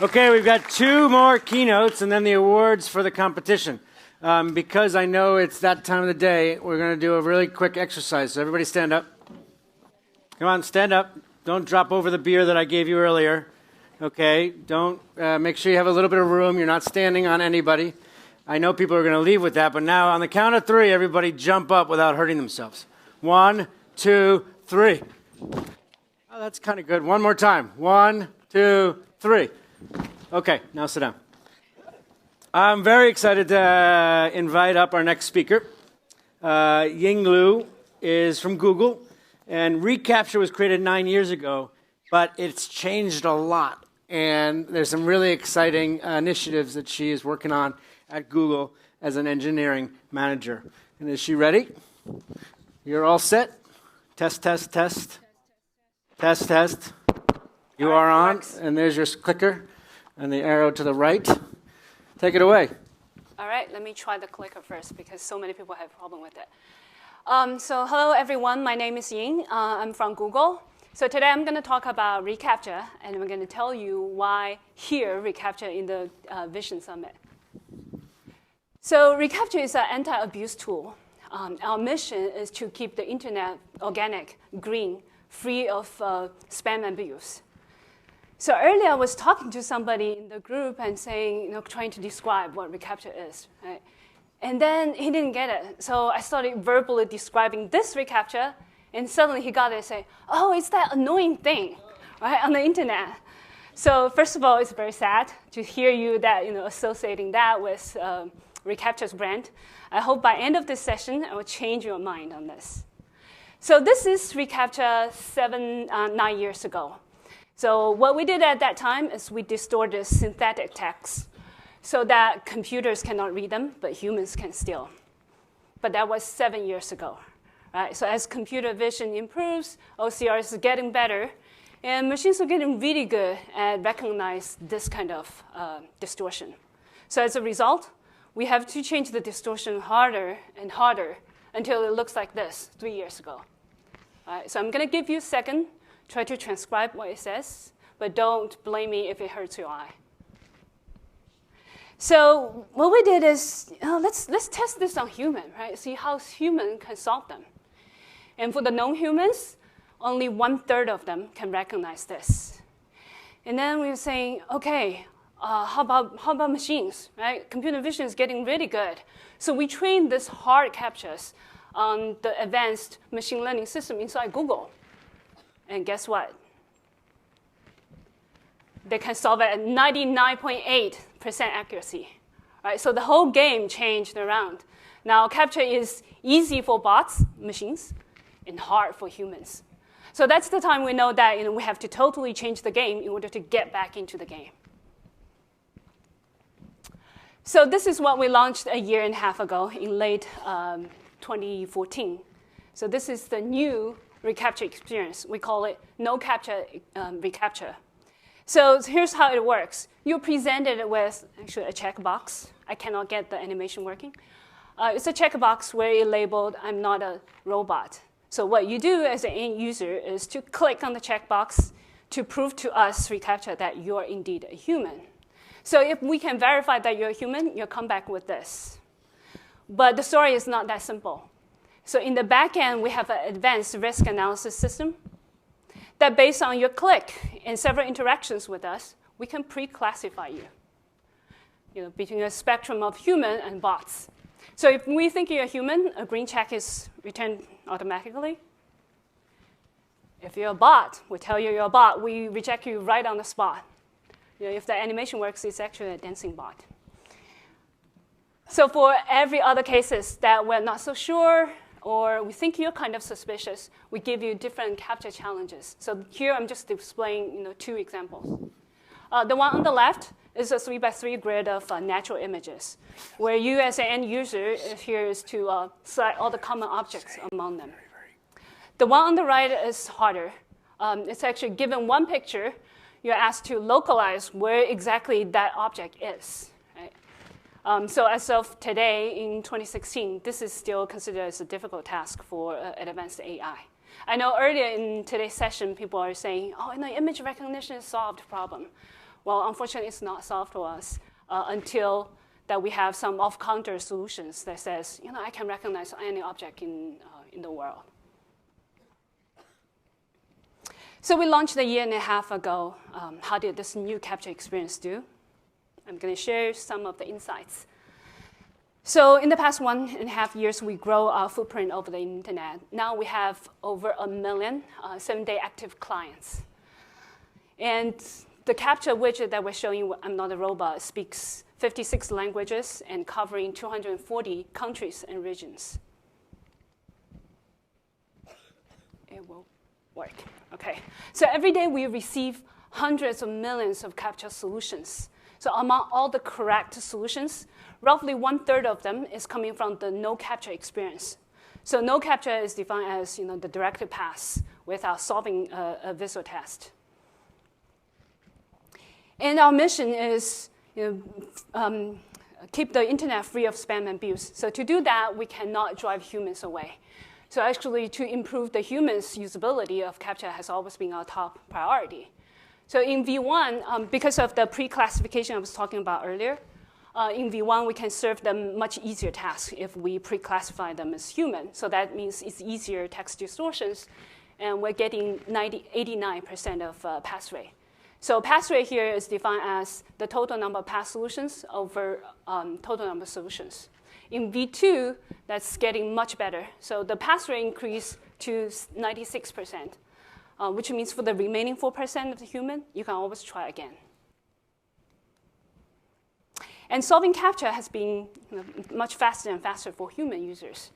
Okay, we've got two more keynotes and then the awards for the competition. Because I know it's that time of the day, we're going to do a really quick exercise. So everybody stand up. Come on, stand up. Don't drop over the beer that I gave you earlier. Okay, don't make sure you have a little bit of room. You're not standing on anybody. I know people are going to leave with that, but now on the count of three, everybody jump up without hurting themselves. 1, 2, 3. Oh, that's kind of good. One more time. 1, 2, 3. Okay, now sit down. I'm very excited to invite up our next speaker. Ying Liu is from Google, and reCAPTCHA was created 9 years ago, but it's changed a lot. And there's some really exciting initiatives that she is working on at Google as an engineering manager. And is she ready? You're all set? Test, test, test. Test, test. You are on, and there's your clicker and the arrow to the right. Take it away. All right, let me try the clicker first because so many people have a problem with it. So hello, everyone. My name is Ying. I'm from Google. So today I'm going to talk about reCAPTCHA, and I'm going to tell you why here reCAPTCHA in the Vision Summit. So reCAPTCHA is an anti-abuse tool. Our mission is to keep the internet organic, green, free of spam and abuse. So earlier I was talking to somebody in the group and saying, trying to describe what reCAPTCHA is, right? And then he didn't get it. So I started verbally describing this reCAPTCHA, and suddenly he got it and say, oh, it's that annoying thing, right, on the internet. So first of all, it's very sad to hear you that, associating that with reCAPTCHA's brand. I hope by end of this session, I will change your mind on this. So this is reCAPTCHA 9 years ago. So what we did at that time is we distorted synthetic text so that computers cannot read them, but humans can still. But that was 7 years ago. Right? So as computer vision improves, OCR is getting better, and machines are getting really good at recognize this kind of distortion. So as a result, we have to change the distortion harder and harder until it looks like this 3 years ago. All right, so I'm going to give you a second, try to transcribe what it says, but don't blame me if it hurts your eye. So what we did is, let's test this on human, right? See how human can solve them. And for the non-humans, only 1/3 of them can recognize this. And then we were saying, okay, how about machines, right? Computer vision is getting really good. So we trained this hard captchas on the advanced machine learning system inside Google. And guess what? They can solve it at 99.8% accuracy. Right? So the whole game changed around. Now, CAPTCHA is easy for bots, machines, and hard for humans. So that's the time we know that we have to totally change the game in order to get back into the game. So this is what we launched a year and a half ago in late 2014. So this is the new reCAPTCHA experience. We call it no CAPTCHA reCAPTCHA. So here's how it works. You're presented with actually a checkbox. I cannot get the animation working. It's a checkbox where it's labeled, I'm not a robot. So what you do as an end user is to click on the checkbox to prove to us, reCAPTCHA, that you're indeed a human. So if we can verify that you're a human, you'll come back with this. But the story is not that simple. So in the back end, we have an advanced risk analysis system that based on your click and several interactions with us, we can pre-classify you, between a spectrum of human and bots. So if we think you're a human, a green check is returned automatically. If you're a bot, we tell you you're a bot, we reject you right on the spot. If the animation works, it's actually a dancing bot. So for every other cases that we're not so sure, or we think you're kind of suspicious, we give you different CAPTCHA challenges. So here I'm just displaying 2 examples. The one on the left is a 3x3 grid of natural images, where you as an end user here is to select all the common objects among them. The one on the right is harder. It's actually given one picture, you're asked to localize where exactly that object is. Right? So as of today, in 2016, this is still considered as a difficult task for advanced AI. I know earlier in today's session, people are saying, oh, image recognition is solved problem. Well, unfortunately, it's not solved for us until that we have some off-counter solutions that says, I can recognize any object in the world. So we launched a year and a half ago. How did this new CAPTCHA experience do? I'm going to share some of the insights. So in the past 1.5 years, we grow our footprint over the internet. Now we have over 1 million 7-day active clients. And the CAPTCHA widget that we're showing you, I'm Not a Robot, speaks 56 languages and covering 240 countries and regions. It will work. OK. So every day we receive hundreds of millions of CAPTCHA solutions. So among all the correct solutions, roughly 1/3 of them is coming from the no CAPTCHA experience. So no CAPTCHA is defined as the directed pass without solving a visual test. And our mission is keep the internet free of spam and abuse. So to do that, we cannot drive humans away. So actually, to improve the humans' usability of CAPTCHA has always been our top priority. So in V1, because of the pre-classification I was talking about earlier, in V1, we can serve them much easier tasks if we pre-classify them as human. So that means it's easier text distortions, and we're getting 89% of pass rate. So pass rate here is defined as the total number of pass solutions over total number of solutions. In V2, that's getting much better. So the pass rate increased to 96%, which means for the remaining 4% of the human, you can always try again. And solving CAPTCHA has been much faster and faster for human users.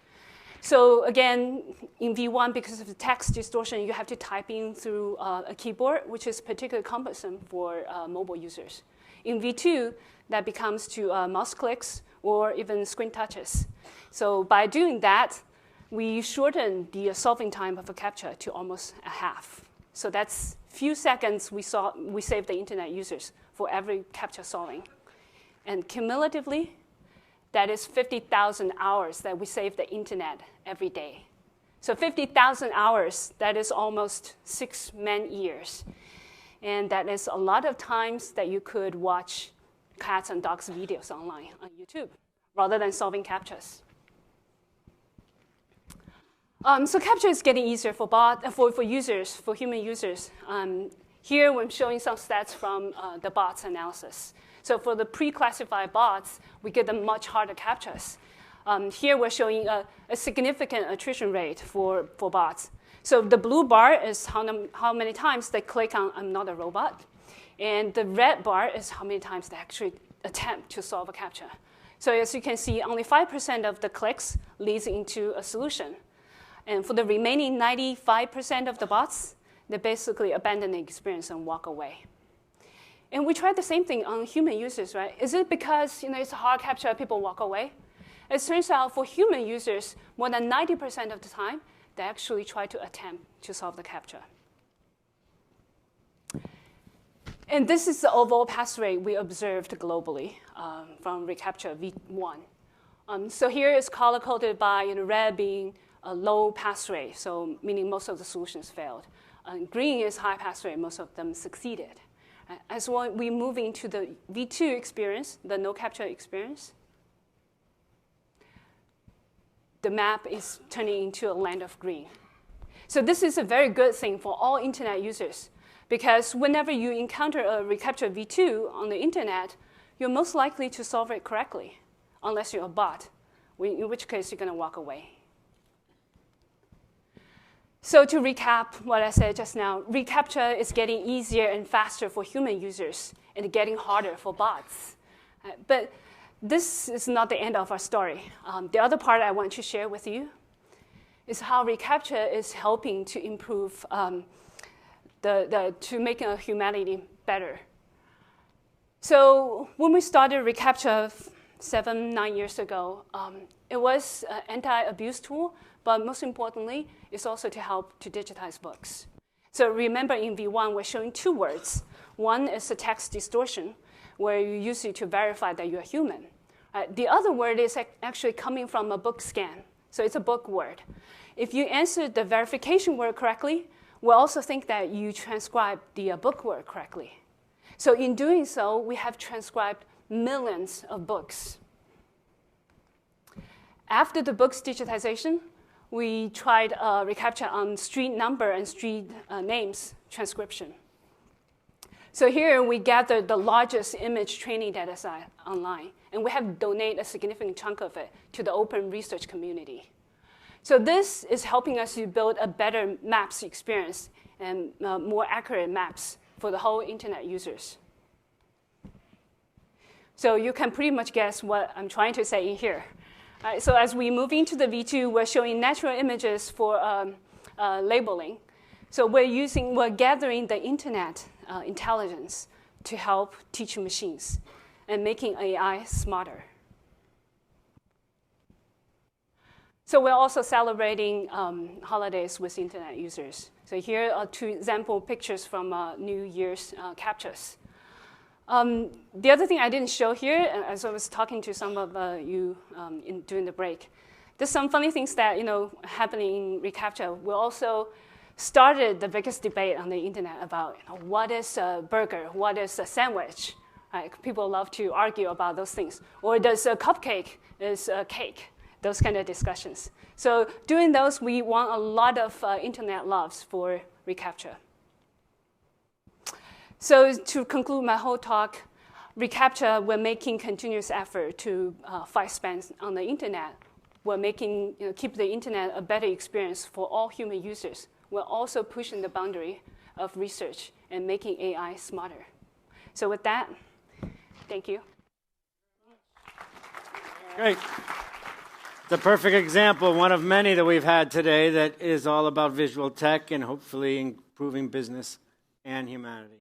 So again, in V1, because of the text distortion, you have to type in through a keyboard, which is particularly cumbersome for mobile users. In V2, that becomes to mouse clicks or even screen touches. So by doing that, we shorten the solving time of a CAPTCHA to almost a half. So that's few seconds we save the internet users for every CAPTCHA solving. And cumulatively, that is 50,000 hours that we save the internet every day. So 50,000 hours, that is almost 6 man-years. And that is a lot of times that you could watch cats and dogs videos online on YouTube, rather than solving CAPTCHAs. So CAPTCHA is getting easier for users, for human users. Here I'm showing some stats from the bots analysis. So for the pre-classified bots, we get them much harder CAPTCHAs. Here we're showing a significant attrition rate for bots. So the blue bar is how many times they click on I'm Not a Robot. And the red bar is how many times they actually attempt to solve a CAPTCHA. So as you can see, only 5% of the clicks leads into a solution. And for the remaining 95% of the bots, they basically abandon the experience and walk away. And we tried the same thing on human users, right? Is it because it's a hard CAPTCHA, people walk away? It turns out for human users, more than 90% of the time, they actually try to attempt to solve the CAPTCHA. And this is the overall pass rate we observed globally from reCAPTCHA V1. So here is color-coded by red being a low pass rate, so meaning most of the solutions failed. Green is high pass rate, most of them succeeded. As we move into the V2 experience, the no CAPTCHA experience, the map is turning into a land of green. So this is a very good thing for all internet users, because whenever you encounter a reCAPTCHA V2 on the internet, you're most likely to solve it correctly, unless you're a bot, in which case you're going to walk away. So to recap what I said just now, reCAPTCHA is getting easier and faster for human users and getting harder for bots. But this is not the end of our story. The other part I want to share with you is how reCAPTCHA is helping to improve, to make humanity better. So when we started reCAPTCHA 7-9 years ago, it was an anti-abuse tool, but most importantly, it's also to help to digitize books. So remember in V1, we're showing two words. One is a text distortion, where you use it to verify that you're human. The other word is actually coming from a book scan. So it's a book word. If you answer the verification word correctly, we'll also think that you transcribed the book word correctly. So in doing so, we have transcribed millions of books. After the book's digitization, we tried reCAPTCHA on street number and street names transcription. So here we gathered the largest image training data set online, and we have donated a significant chunk of it to the open research community. So this is helping us to build a better maps experience and more accurate maps for the whole internet users. So you can pretty much guess what I'm trying to say in here. So as we move into the V2, we're showing natural images for labeling. So we're gathering the internet intelligence to help teach machines and making AI smarter. So we're also celebrating holidays with internet users. So here are 2 example pictures from New Year's CAPTCHAs. The other thing I didn't show here, as I was talking to some of you during the break, there's some funny things that happening in reCAPTCHA. We also started the biggest debate on the internet about what is a burger, what is a sandwich. Right? People love to argue about those things. Or does a cupcake is a cake? Those kind of discussions. So doing those, we won a lot of internet loves for reCAPTCHA. So to conclude my whole talk, reCAPTCHA, we're making continuous effort to fight spam on the internet. We're making, keep the internet a better experience for all human users. We're also pushing the boundary of research and making AI smarter. So with that, thank you. Great. The perfect example, one of many that we've had today that is all about visual tech and hopefully improving business and humanity.